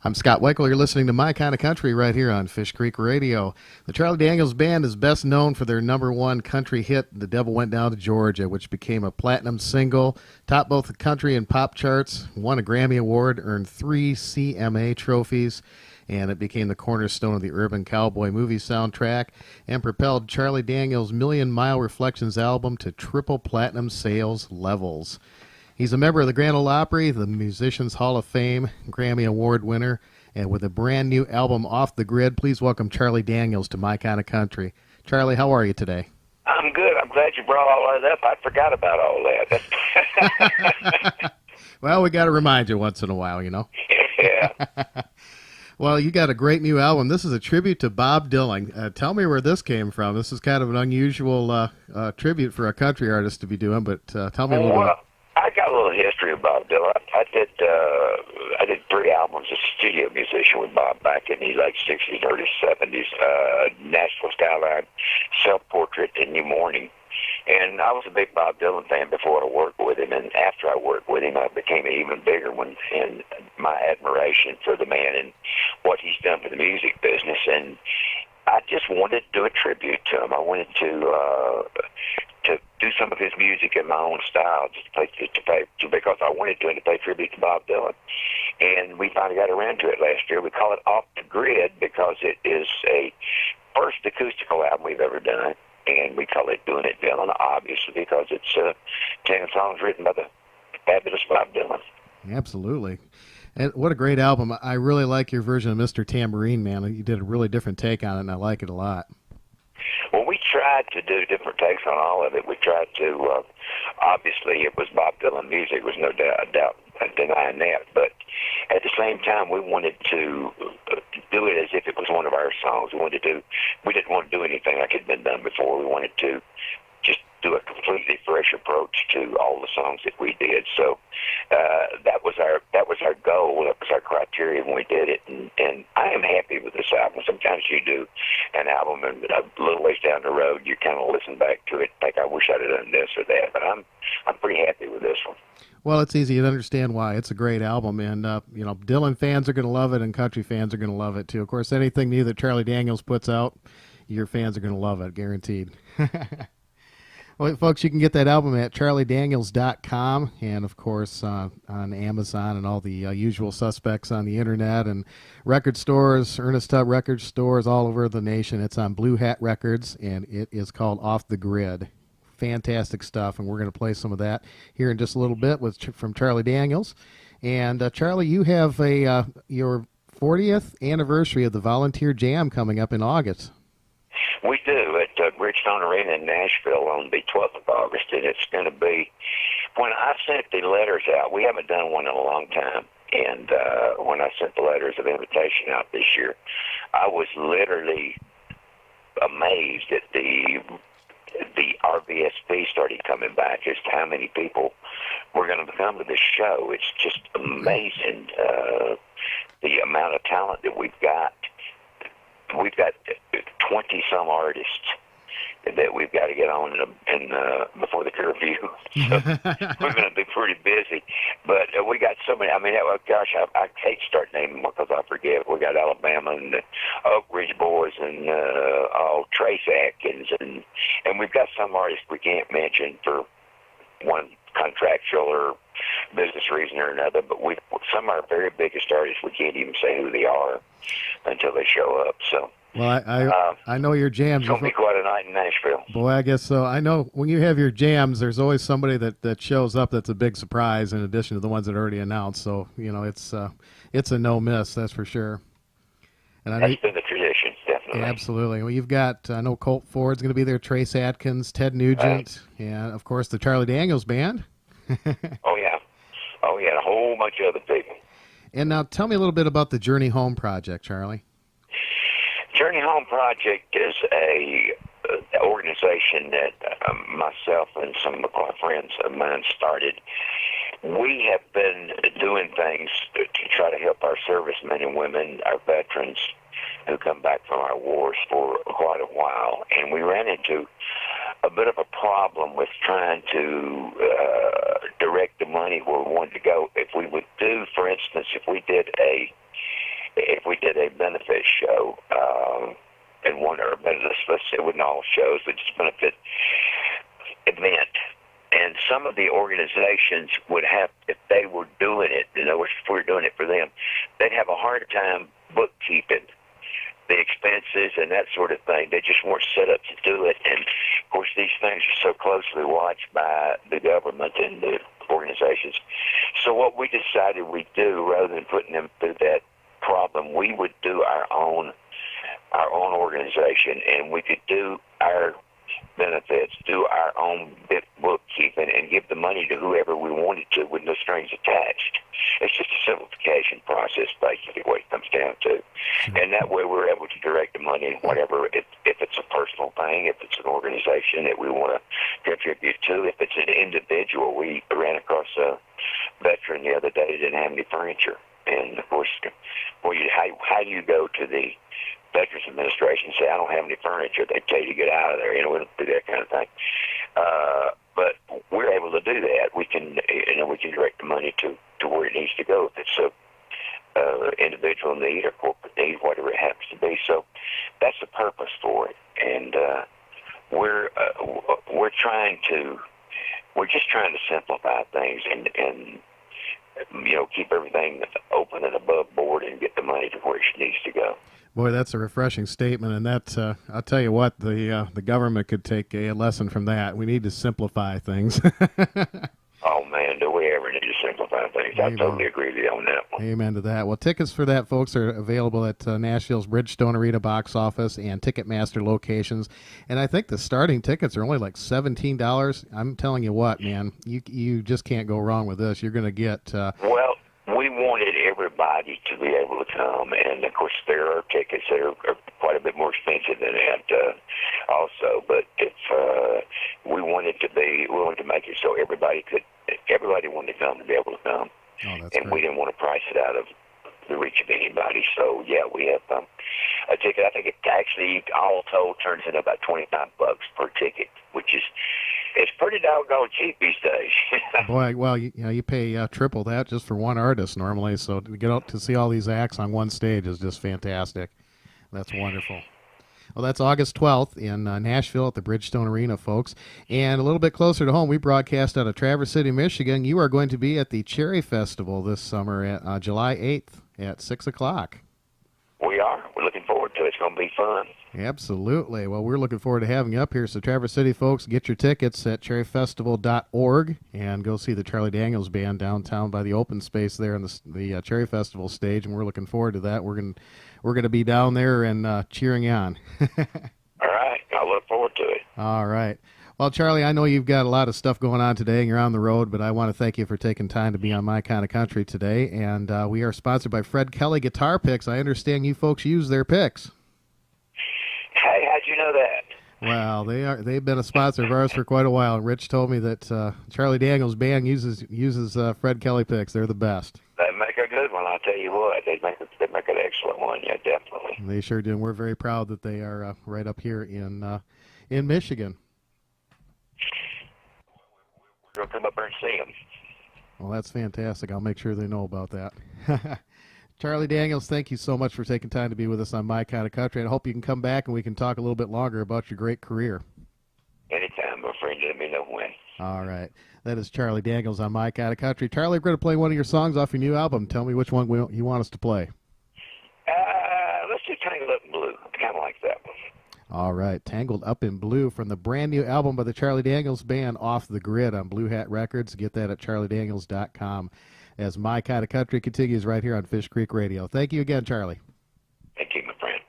I'm Scott Wikle. You're listening to My Kind of Country right here on Fish Creek Radio. The Charlie Daniels Band is best known for their number one country hit, The Devil Went Down to Georgia, which became a platinum single, topped both the country and pop charts, won a Grammy Award, earned 3 CMA trophies, and it became the cornerstone of the Urban Cowboy movie soundtrack and propelled Charlie Daniels' Million Mile Reflections album to triple platinum sales levels. He's a member of the Grand Ole Opry, the Musicians Hall of Fame, Grammy Award winner, and with a brand new album, Off the Grid, please welcome Charlie Daniels to My Kind of Country. Charlie, how are you today? I'm good. I'm glad you brought all that up. I forgot about all that. Well, we got to remind you once in a while, you know. Yeah. Well, you got a great new album. This is a tribute to Bob Dylan. Tell me where this came from. This is kind of an unusual tribute for a country artist to be doing, but tell me a little bit. I got a little history of Bob Dylan. I did 3 albums as a studio musician with Bob back in the late 60s, early 70s. Nashville Skyline, Self-Portrait, and New Morning. And I was a big Bob Dylan fan before I worked with him, and after I worked with him, I became an even bigger one in my admiration for the man and what he's done for the music business. And I just wanted to do a tribute to him. I wanted to do some of his music in my own style, just because I wanted to pay tribute to Bob Dylan. And we finally got around to it last year. We call it Off the Grid because it is a first acoustical album we've ever done. And we call it Doing It Dylan, obviously, because it's 10 songs written by the fabulous Bob Dylan. Absolutely. And what a great album. I really like your version of Mr. Tambourine Man. You did a really different take on it, and I like it a lot. Well, we tried to do different takes on all of it. We tried to, obviously, it was Bob Dylan music, was no doubt denying that. But at the same time, we wanted to do it as if it was one of our songs. We didn't want to do anything like it had been done before. We wanted to just do a completely fresh approach to all the songs that we did. So that was our goal. That was our criteria when we did it. And I am happy with this album. Sometimes you do an album and a little ways down the road, you kind of listen back to it, think, I wish I'd have done this or that. But I'm pretty happy with this one. Well, it's easy to understand why. It's a great album, and Dylan fans are going to love it, and country fans are going to love it too. Of course, anything new that Charlie Daniels puts out, your fans are going to love it, guaranteed. Well, folks, you can get that album at charliedaniels.com, and of course on Amazon and all the usual suspects on the internet and record stores, Ernest Tubb record stores all over the nation. It's on Blue Hat Records, and it is called Off the Grid. Fantastic stuff, and we're going to play some of that here in just a little bit from Charlie Daniels. And Charlie, you have your 40th anniversary of the Volunteer Jam coming up in August. We do at Bridgestone Arena in Nashville on the 12th of August, and it's going to be, when I sent the letters out, we haven't done one in a long time, and when I sent the letters of invitation out this year, I was literally amazed at the RVSP started coming back as to how many people were going to come to this show. It's just amazing the amount of talent that we've got. We've got 20-some artists that we've got to get on before the curfew. So we're going to be pretty busy. But we got so many. I mean, gosh, I hate to start naming them because I forget. We got Alabama and the Oak Ridge Boys and Trace Atkins. And we've got some artists we can't mention for one contractual or business reason or another. But some of our very biggest artists, we can't even say who they are until they show up. So. Well, I know your jams. It's going to be quite a night in Nashville. Boy, I guess so. I know when you have your jams, there's always somebody that shows up that's a big surprise in addition to the ones that are already announced. So, it's a no-miss, that's for sure. And That's been the tradition, definitely. Absolutely. Well, you've got, I know Colt Ford's going to be there, Trace Atkins, Ted Nugent, and, of course, the Charlie Daniels Band. Oh, yeah, a whole bunch of other people. And now tell me a little bit about the Journey Home Project, Charlie. Journey Home Project is a organization that myself and some of my friends of mine started. We have been doing things to try to help our servicemen and women, our veterans who come back from our wars for quite a while. And we ran into a bit of a problem with trying to direct the money where we wanted to go. If we would do, for instance, if we did a benefit show, and one, or let's say it wasn't all shows, but just benefit event. And some of the organizations would have, if they were doing it, in other words, if we were doing it for them, they'd have a hard time bookkeeping the expenses and that sort of thing. They just weren't set up to do it. And, of course, these things are so closely watched by the government and the organizations. So what we decided we'd do, rather than putting them through that problem, we would do our own organization, and we could do our benefits, do our own bookkeeping, and give the money to whoever we wanted to with no strings attached. It's just a simplification process, basically, what it comes down to. And that way we're able to direct the money in whatever, if it's a personal thing, if it's an organization that we want to contribute to, if it's an individual. We ran across a veteran the other day that didn't have any furniture. And, of course, how do you go to the Veterans Administration and say, I don't have any furniture? They tell you to get out of there. We don't do that kind of thing. But we're able to do that. We can direct the money to where it needs to go, if it's a individual need or corporate need, whatever it happens to be. So that's the purpose for it. And we're just trying to simplify things and keep everything open and above board and get the money to where it needs to go. Boy, that's a refreshing statement, and that I'll tell you what, the government could take a lesson from that. We need to simplify things. Oh, man, do we ever need to simplify things? Amen. I totally agree with you on that one. Amen to that. Well, tickets for that, folks, are available at Nashville's Bridgestone Arena box office and Ticketmaster locations. And I think the starting tickets are only like $17. I'm telling you what, man, you just can't go wrong with this. You're going to get... Well, we wanted everybody to be able to come, and, of course, there are tickets that are quite a bit more expensive than that also. But if we wanted to make it so everybody wanted to come to be able to come. Oh, that's and great. We didn't want to price it out of the reach of anybody. So, yeah, we have a ticket. I think it actually, all told, turns into about $25 per ticket, which is it's pretty doggone cheap these days. Boy, well, you pay triple that just for one artist normally, so to get out to see all these acts on one stage is just fantastic. That's wonderful. Well, that's August 12th in Nashville at the Bridgestone Arena, folks. And a little bit closer to home, we broadcast out of Traverse City, Michigan. You are going to be at the Cherry Festival this summer at July 8th at 6 o'clock. We are. We're looking forward to it. It's going to be fun. Absolutely. Well, we're looking forward to having you up here. So, Traverse City folks, get your tickets at cherryfestival.org and go see the Charlie Daniels Band downtown by the open space there on the Cherry Festival stage, and we're looking forward to that. We're going to be down there and cheering you on. All right. I look forward to it. All right. Well, Charlie, I know you've got a lot of stuff going on today and you're on the road, but I want to thank you for taking time to be on My Kind of Country today. And we are sponsored by Fred Kelly Guitar Picks. I understand you folks use their picks. Hey, how'd you know that? Well, they've been a sponsor of ours for quite a while. And Rich told me that Charlie Daniels Band uses Fred Kelly picks. They're the best. They make a good one, I'll tell you what. They make an excellent one, yeah, definitely. And they sure do. And we're very proud that they are right up here in Michigan. We're going to come up there and see them. Well, that's fantastic. I'll make sure they know about that. Charlie Daniels, thank you so much for taking time to be with us on My Kind of Country. And I hope you can come back and we can talk a little bit longer about your great career. Anytime, my friend. Let me know when. All right. That is Charlie Daniels on My Kind of Country. Charlie, we're going to play one of your songs off your new album. Tell me which one you want us to play. Let's do Tangled Up in Blue. I kind of like that one. All right. Tangled Up in Blue from the brand new album by the Charlie Daniels Band, Off the Grid on Blue Hat Records. Get that at charliedaniels.com. As My Kind of Country continues right here on Fish Creek Radio. Thank you again, Charlie. Thank you, my friend.